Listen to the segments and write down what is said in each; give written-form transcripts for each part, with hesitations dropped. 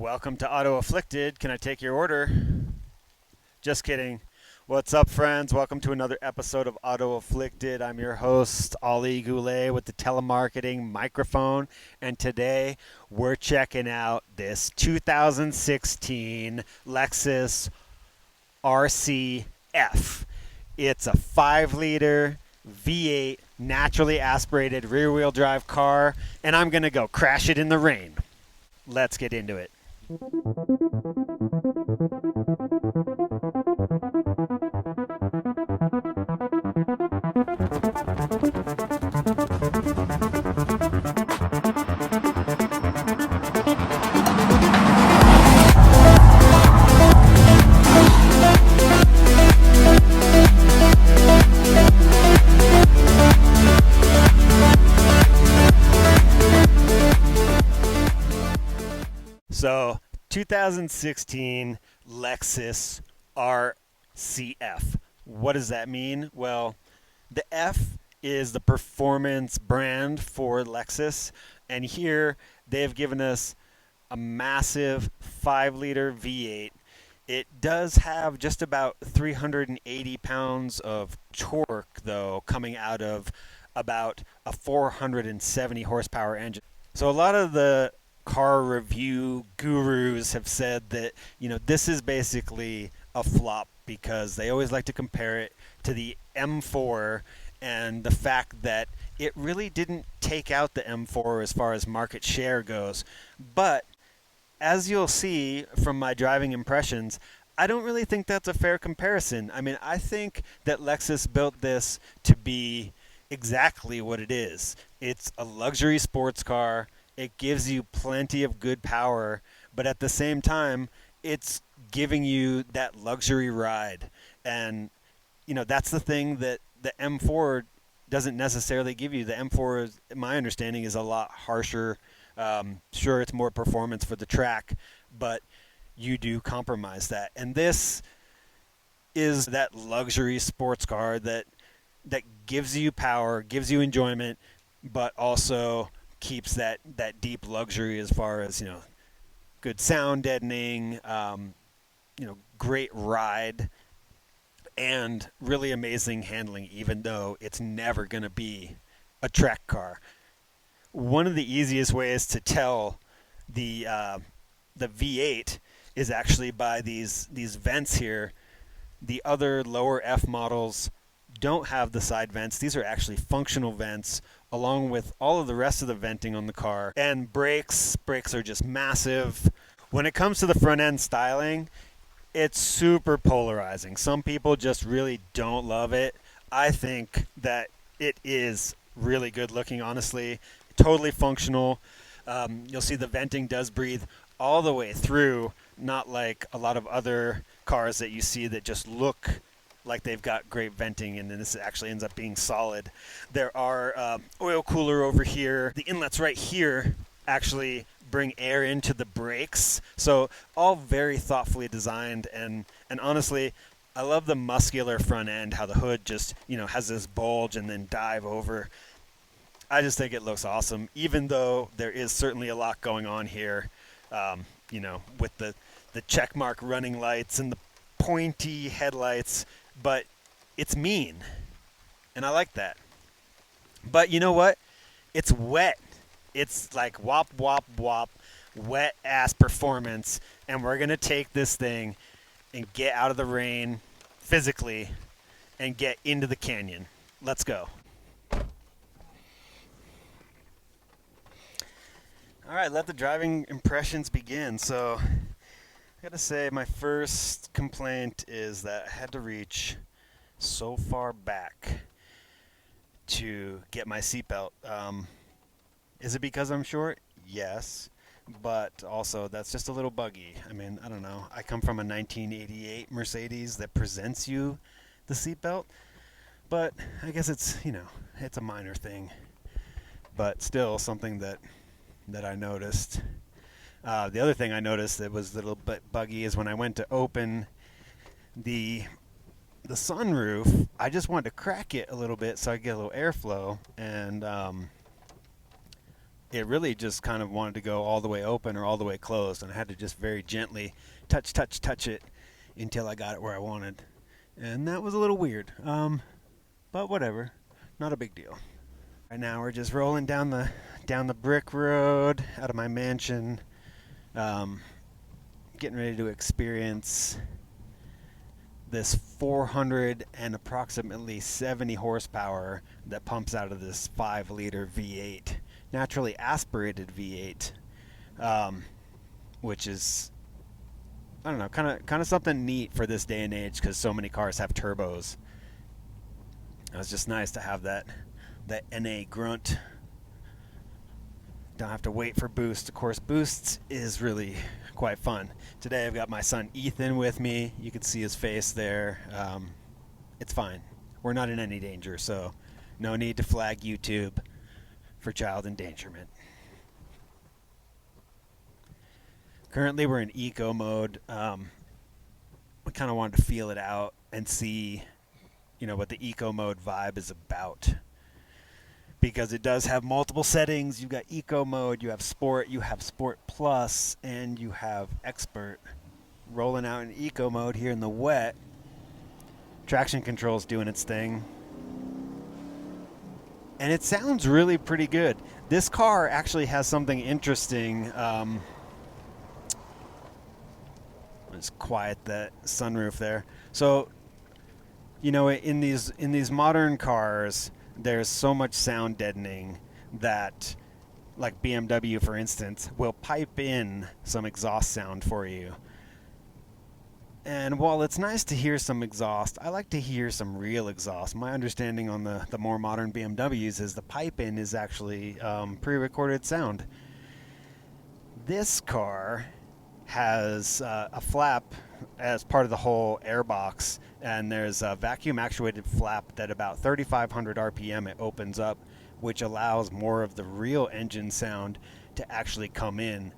Welcome to Auto Afflicted. Can I take your order? Just kidding. What's up, friends? Welcome to another episode of Auto Afflicted. I'm your host, Ali Goulet, with the telemarketing microphone. And today we're checking out this 2016 Lexus RC F. It's a 5-liter V8 naturally aspirated rear-wheel drive car, and I'm going to go crash it in the rain. Let's get into it. So, 2016 Lexus RC F. What does that mean? Well, the F is the performance brand for Lexus, and here they've given us a massive 5-liter V8. It does have just about 380 pounds of torque, though, coming out of about a 470 horsepower engine. So a lot of the car review gurus have said that, this is basically a flop because they always like to compare it to the M4 and the fact that it really didn't take out the M4 as far as market share goes. But as you'll see from my driving impressions, I don't really think that's a fair comparison. I mean, I think that Lexus built this to be exactly what it is. It's a luxury sports car. It gives you plenty of good power, but at the same time, it's giving you that luxury ride. And, that's the thing that the M4 doesn't necessarily give you. The M4, my understanding, is a lot harsher. Sure, it's more performance for the track, but you do compromise that. And this is that luxury sports car that gives you power, gives you enjoyment, but also keeps that deep luxury as far as, good sound deadening, great ride, and really amazing handling, even though it's never going to be a track car. One of the easiest ways to tell the V8 is actually by these vents here. The other lower F models don't have the side vents. These are actually functional vents, along with all of the rest of the venting on the car. And brakes are just massive. When it comes to the front end styling, it's super polarizing. Some people just really don't love it. I think that it is really good looking, honestly. Totally functional. You'll see the venting does breathe all the way through, not like a lot of other cars that you see that just look like they've got great venting, and then this actually ends up being solid. There are oil cooler over here. The inlets right here actually bring air into the brakes. So all very thoughtfully designed, and honestly, I love the muscular front end, how the hood just, has this bulge and then dive over. I just think it looks awesome, even though there is certainly a lot going on here, with the checkmark running lights and the pointy headlights. But it's mean, and I like that. But you know what? It's wet. It's like wop, wop, wop, wet-ass performance, and we're going to take this thing and get out of the rain physically and get into the canyon. Let's go. All right, let the driving impressions begin. So I gotta say, my first complaint is that I had to reach so far back to get my seatbelt. Is it because I'm short? Yes, but also that's just a little buggy. I mean, I don't know. I come from a 1988 Mercedes that presents you the seatbelt, but I guess it's it's a minor thing, but still something that I noticed. The other thing I noticed that was a little bit buggy is when I went to open the sunroof, I just wanted to crack it a little bit so I get a little airflow, and it really just kind of wanted to go all the way open or all the way closed, and I had to just very gently touch it until I got it where I wanted. And that was a little weird, but whatever, not a big deal. Right now we're just rolling down the brick road out of my mansion, getting ready to experience this 400 and approximately 70 horsepower that pumps out of this 5-liter V8, naturally aspirated V8, which is, I don't know, kind of something neat for this day and age because so many cars have turbos. It's just nice to have that NA grunt. Don't have to wait for boost. Of course, boosts is really quite fun. Today I've got my son Ethan with me. You can see his face there. It's fine. We're not in any danger, so no need to flag YouTube for child endangerment. Currently we're in eco mode. We kind of wanted to feel it out and see, what the eco mode vibe is about. Because it does have multiple settings. You've got eco mode, you have sport, you have sport plus, and you have expert. Rolling out in eco mode here in the wet. Traction control's doing its thing. And it sounds really pretty good. This car actually has something interesting. Let's quiet that sunroof there. So, in these modern cars, there's so much sound deadening that, like BMW, for instance, will pipe in some exhaust sound for you. And while it's nice to hear some exhaust, I like to hear some real exhaust. My understanding on the more modern BMWs is the pipe in is actually pre-recorded sound. This car has a flap as part of the whole airbox, and there's a vacuum actuated flap that about 3,500 RPM it opens up, which allows more of the real engine sound to actually come in.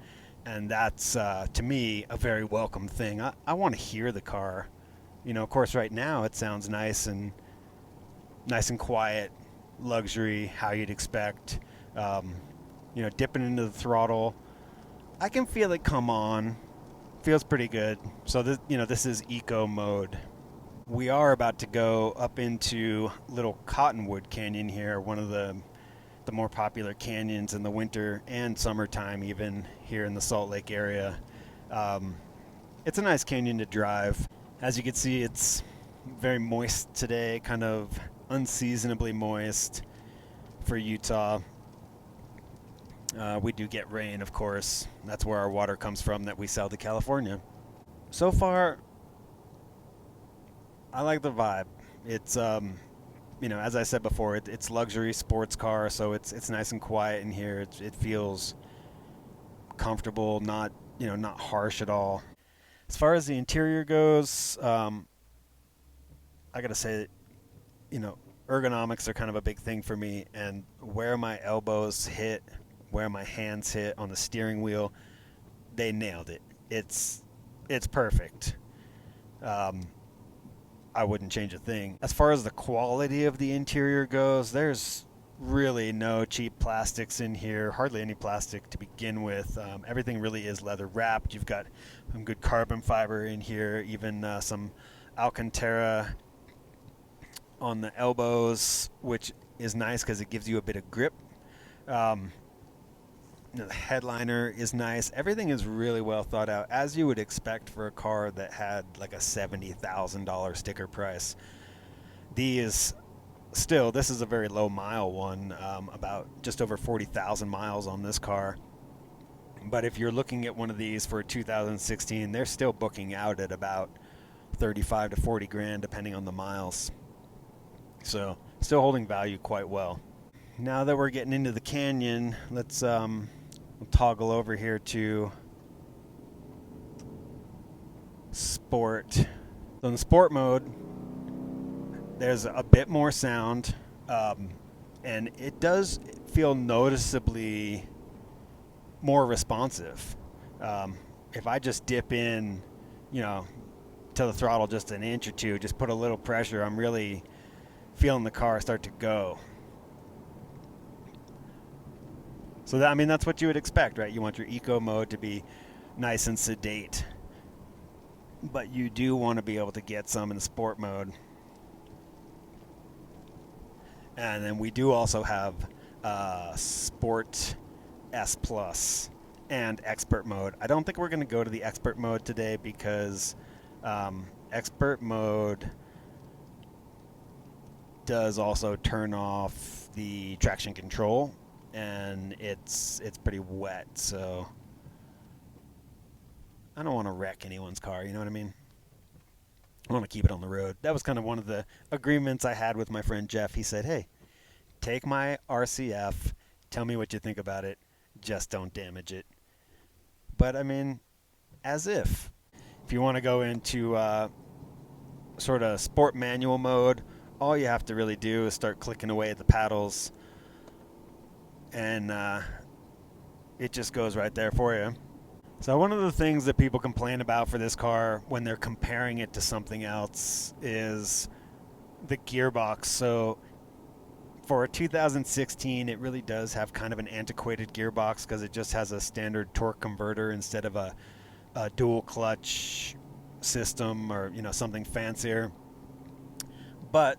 And that's, to me, a very welcome thing. I want to hear the car. Of course, right now it sounds nice and quiet, luxury, how you'd expect. Dipping into the throttle, I can feel it come on. Feels pretty good. So this is eco mode. We are about to go up into Little Cottonwood Canyon here, one of the more popular canyons in the winter and summertime, even here in the Salt Lake area. It's a nice canyon to drive. As you can see, it's very moist today, kind of unseasonably moist for Utah. We do get rain, of course. That's where our water comes from that we sell to California. So far, I like the vibe. It's, as I said before, it's luxury sports car, so it's nice and quiet in here. It feels comfortable, not harsh at all. As far as the interior goes, I gotta say that, ergonomics are kind of a big thing for me, and where my elbows hit, where my hands hit on the steering wheel, they nailed it. It's perfect. I wouldn't change a thing. As far as the quality of the interior goes, there's really no cheap plastics in here, hardly any plastic to begin with. Everything really is leather wrapped. You've got some good carbon fiber in here, even some Alcantara on the elbows, which is nice because it gives you a bit of grip. The headliner is nice. Everything is really well thought out, as you would expect for a car that had like a $70,000 sticker price. This is a very low mile one, about just over 40,000 miles on this car. But if you're looking at one of these for 2016, they're still booking out at about 35 to 40 grand, depending on the miles. So still holding value quite well. Now that we're getting into the canyon, let's we'll toggle over here to sport. So in the sport mode, there's a bit more sound, and it does feel noticeably more responsive. If I just dip in, to the throttle just an inch or two, just put a little pressure, I'm really feeling the car start to go. So that, I mean, that's what you would expect, right? You want your eco mode to be nice and sedate, but you do want to be able to get some in the sport mode. And then we do also have Sport S Plus and Expert mode. I don't think we're going to go to the Expert mode today because Expert mode does also turn off the traction control, and it's pretty wet, so I don't want to wreck anyone's car, you know what I mean? I want to keep it on the road. That was kind of one of the agreements I had with my friend Jeff. He said, hey, take my RCF, tell me what you think about it, just don't damage it. But I mean, as if you want to go into sort of sport manual mode, all you have to really do is start clicking away at the paddles, and it just goes right there for you. So one of the things that people complain about for this car when they're comparing it to something else is the gearbox. So for a 2016, it really does have kind of an antiquated gearbox because it just has a standard torque converter instead of a dual clutch system, or something fancier. But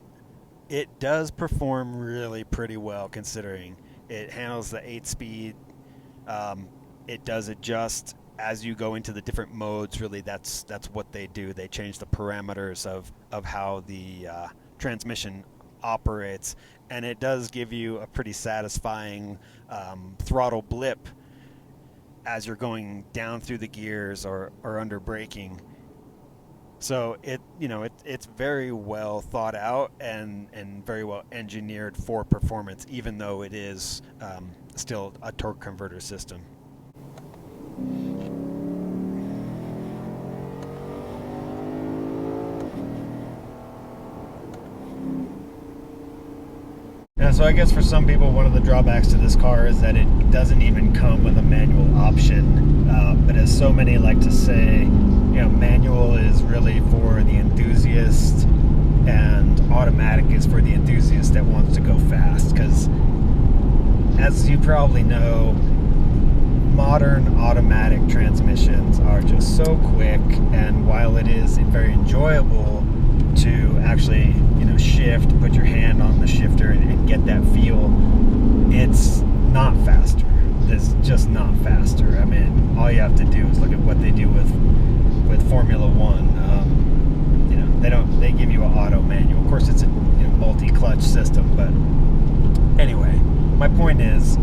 it does perform really pretty well, considering it handles the 8-speed. It does adjust as you go into the different modes. Really, that's what they do. They change the parameters of how the transmission operates, and it does give you a pretty satisfying throttle blip as you're going down through the gears or under braking. So it's very well thought out and very well engineered for performance, even though it is still a torque converter system. Yeah, so I guess for some people, one of the drawbacks to this car is that it doesn't even come with a manual option. But as so many like to say, manual is really for the enthusiast, and automatic is for the enthusiast that wants to go fast. Because, as you probably know, modern automatic transmissions are just so quick, and while it is very enjoyable to actually shift, put your hand on the shifter and get that feel, it's not faster. It's just not faster. I mean, all you have to do is look at what they do with Formula One. They give you an auto manual. Of course, it's a multi-clutch system, but anyway, my point is,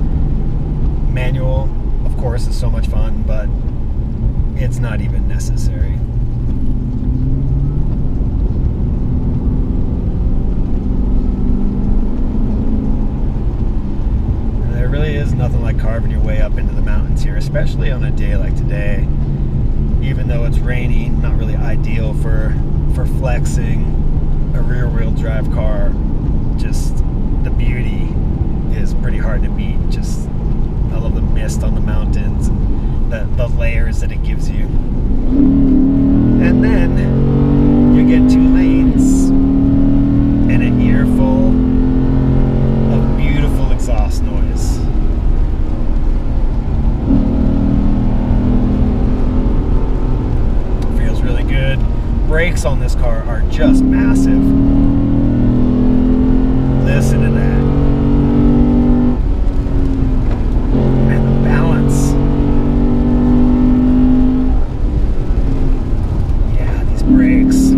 manual, of course, is so much fun, but it's not even necessary. There really is nothing like carving your way up into the mountains here, especially on a day like today. Even though it's rainy, not really ideal for flexing a rear-wheel drive car. Just the beauty is pretty hard to beat. Just, I love the mist on the mountains and the layers that it gives you. And then you get 2 lanes and an earful of beautiful exhaust noise. Feels really good. Brakes on this car are just massive. Listen to that. Man, the balance. Yeah, these brakes.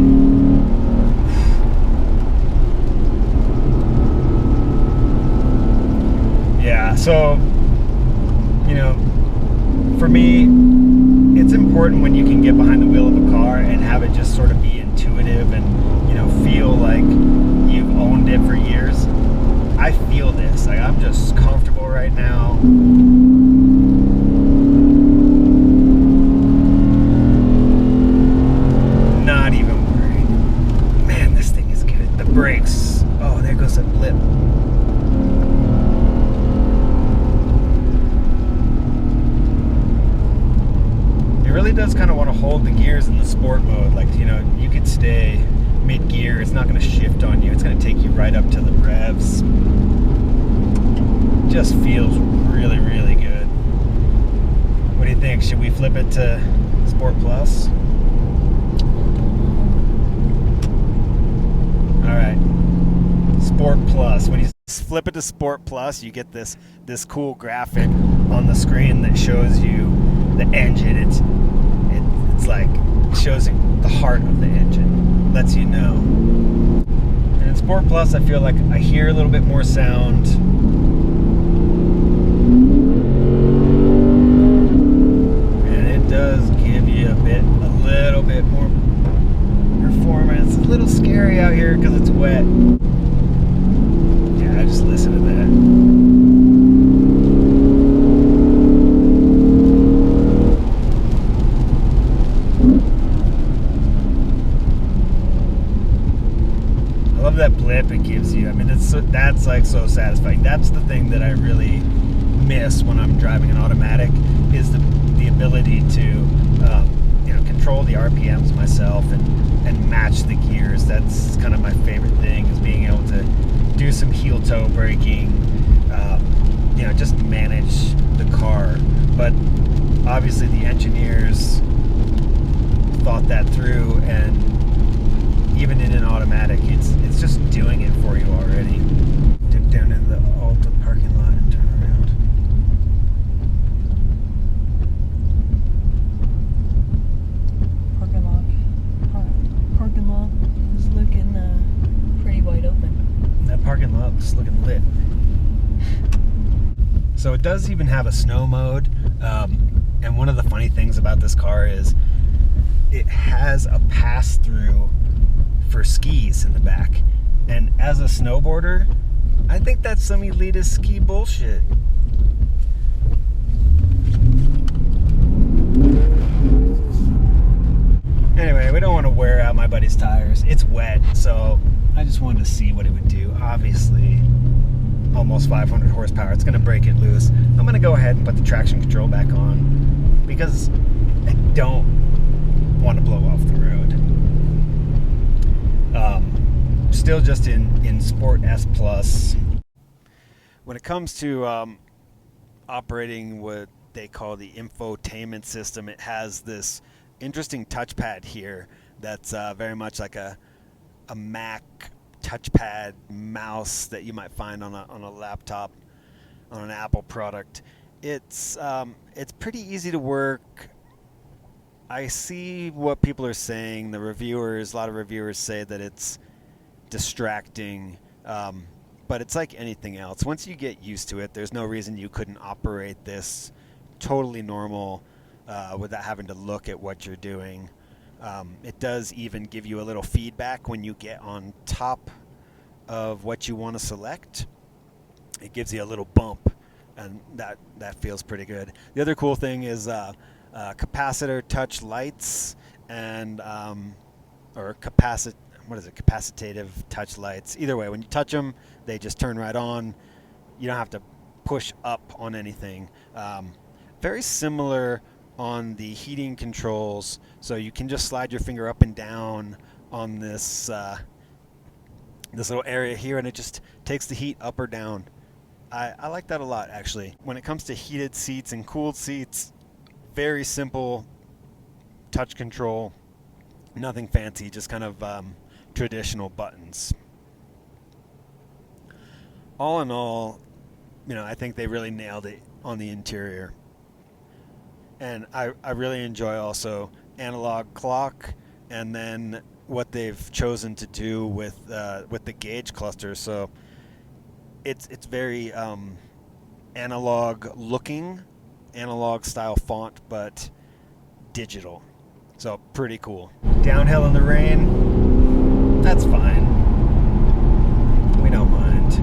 Yeah, so, for me, it's important when you can get behind the wheel of a car and have it just sort of be intuitive and, feel like you've owned it for years. I feel this. Like, I'm just comfortable right now. Not even worried. Man, this thing is good. The brakes. Oh, there goes that blip. It really does kind of want to hold the gears in the sport mode. Like, you could stay mid-gear. It's not going to shift on you. It's going to take you right up to the revs. just feels really, really good. What do you think? Should we flip it to Sport Plus? All right, Sport Plus. When you flip it to Sport Plus, you get this cool graphic on the screen that shows you the engine. It's like shows you the heart of the engine, lets you know. And in Sport Plus, I feel like I hear a little bit more sound. And it does give you a little bit more performance. It's a little scary out here because it's wet. Yeah, I just listen to that. I love that blip it gives you. I mean, that's like so satisfying. That's the thing that I really miss when I'm driving an automatic, is the ability to control the RPMs myself and match the gears. That's kind of my favorite thing, is being able to do some heel toe braking, just manage the car. But obviously the engineers thought that through, and even in an automatic, it's just doing it for you already. Dip down into the Alta parking lot and turn around. Parking lot is looking pretty wide open. That parking lot looks looking lit. So it does even have a snow mode, and one of the funny things about this car is it has a pass-through for skis in the back. And as a snowboarder, I think that's some elitist ski bullshit. Anyway, we don't want to wear out my buddy's tires. It's wet, so I just wanted to see what it would do. Obviously, almost 500 horsepower. It's going to break it loose. I'm going to go ahead and put the traction control back on because I don't want to blow off the road. Still just in Sport S Plus. When it comes to operating what they call the infotainment system, it has this interesting touchpad here that's very much like a Mac touchpad mouse that you might find on a laptop, on an Apple product. It's pretty easy to work. I see what people are saying. A lot of reviewers say that it's distracting, but it's like anything else. Once you get used to it, there's no reason you couldn't operate this totally normal without having to look at what you're doing. It does even give you a little feedback when you get on top of what you want to select. It gives you a little bump, and that feels pretty good. The other cool thing is capacitor touch lights and capacitative touch lights. Either way, when you touch them, they just turn right on. You don't have to push up on anything. Very similar on the heating controls, so you can just slide your finger up and down on this little area here, and it just takes the heat up or down. I like that a lot, actually. When it comes to heated seats and cooled seats, very simple touch control, nothing fancy, just kind of traditional buttons. All in all, I think they really nailed it on the interior. And I really enjoy also analog clock, and then what they've chosen to do with the gauge cluster. So it's very analog looking, analog style font, but digital. So pretty cool. Downhill in the rain, that's fine. We don't mind.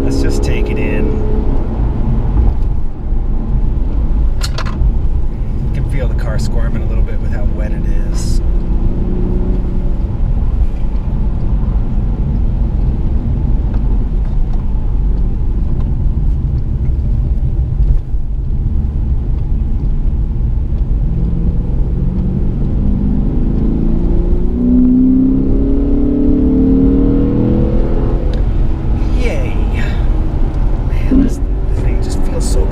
Let's just take it in. You can feel the car squirming a little bit with how wet it is.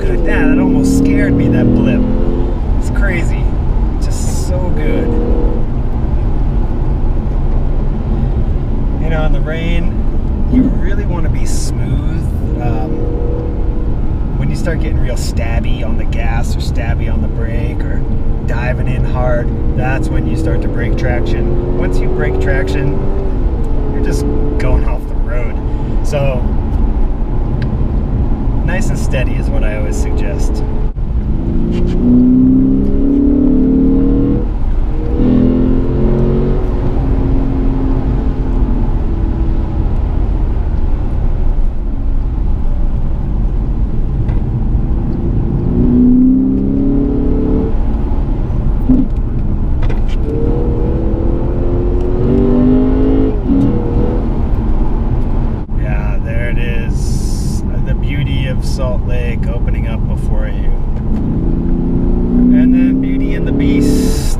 good. That almost scared me, that blip. It's crazy. Just so good. You know, in the rain, you really want to be smooth. When you start getting real stabby on the gas or stabby on the brake or diving in hard, that's when you start to break traction. Once you break traction, you're just going off the road. So nice and steady is what I always suggest. Salt Lake opening up before you, and then Beauty and the Beast.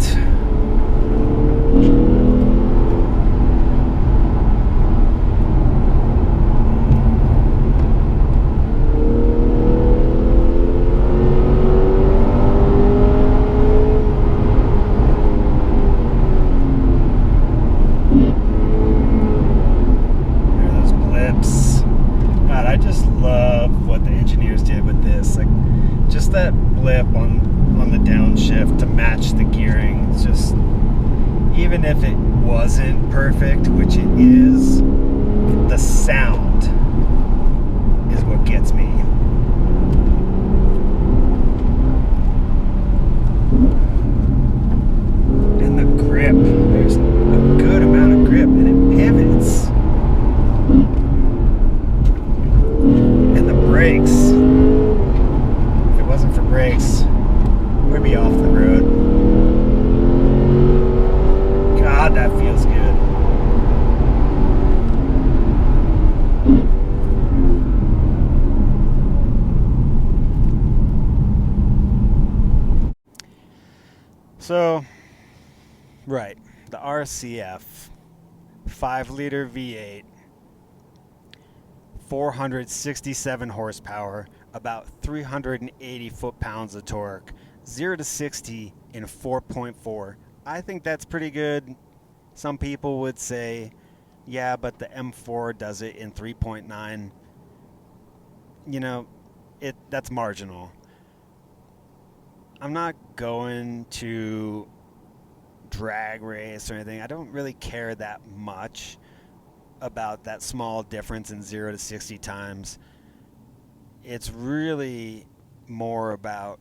There are those blips. God, I just love what the engineers did with this. Like, just that blip on the downshift to match the gearing. It's just, even if it wasn't perfect, which it is, the sound is what gets me. And the grip, there's a good amount of grip, and it pivots. Brakes. If it wasn't for brakes, we'd be off the road. God, that feels good. So, right, the RC F, 5-liter V8. 467 horsepower, about 380 foot-pounds of torque, 0 to 60 in 4.4. I think that's pretty good. Some people would say, yeah, but the M4 does it in 3.9. You know, that's marginal. I'm not going to drag race or anything. I don't really care that much about that small difference in 0 to 60 times. It's really more about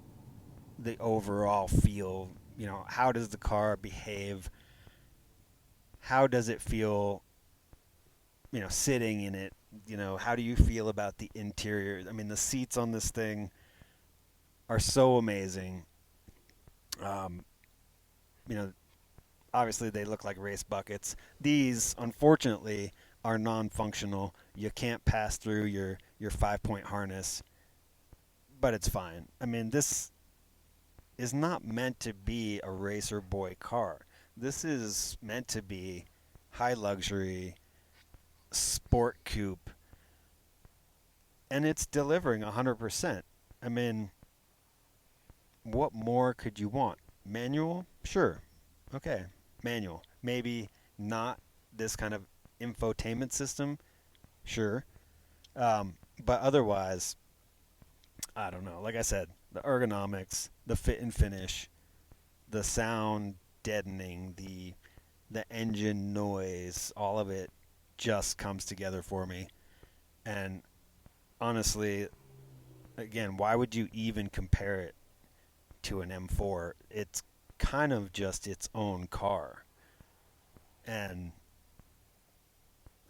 the overall feel. You know, how does the car behave? How does it feel, you know, sitting in it? You know, how do you feel about the interior? I mean, the seats on this thing are so amazing. You know, obviously they look like race buckets. These, unfortunately, are non-functional. You can't pass through your 5-point harness, but it's fine. I mean, this is not meant to be a racer boy car. This is meant to be high luxury sport coupe, and it's delivering 100%. I mean, what more could you want? Manual? Sure. Okay, manual. Maybe not this kind of infotainment system, sure, but otherwise, I don't know. Like I said, the ergonomics, the fit and finish, the sound deadening, the engine noise, all of it just comes together for me. And honestly, again, why would you even compare it to an M4? It's kind of just its own car, and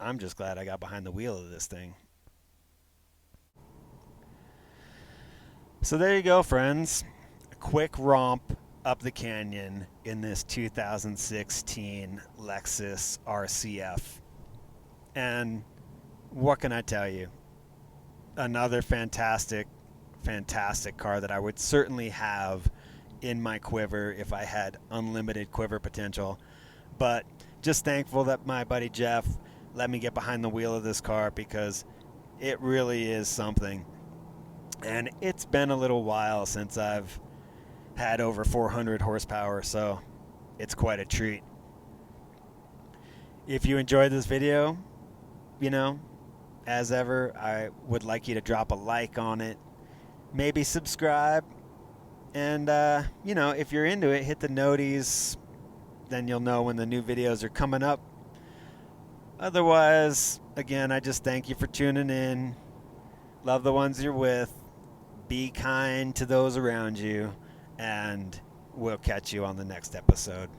I'm just glad I got behind the wheel of this thing. So there you go, friends. A quick romp up the canyon in this 2016 Lexus RC F. And what can I tell you? Another fantastic, fantastic car that I would certainly have in my quiver if I had unlimited quiver potential. But just thankful that my buddy Jeff let me get behind the wheel of this car, because it really is something. And it's been a little while since I've had over 400 horsepower, so it's quite a treat. If you enjoyed this video, you know, as ever, I would like you to drop a like on it, maybe subscribe, and, you know, if you're into it, hit the noties, then you'll know when the new videos are coming up. Otherwise, again, I just thank you for tuning in. Love the ones you're with. Be kind to those around you, and we'll catch you on the next episode.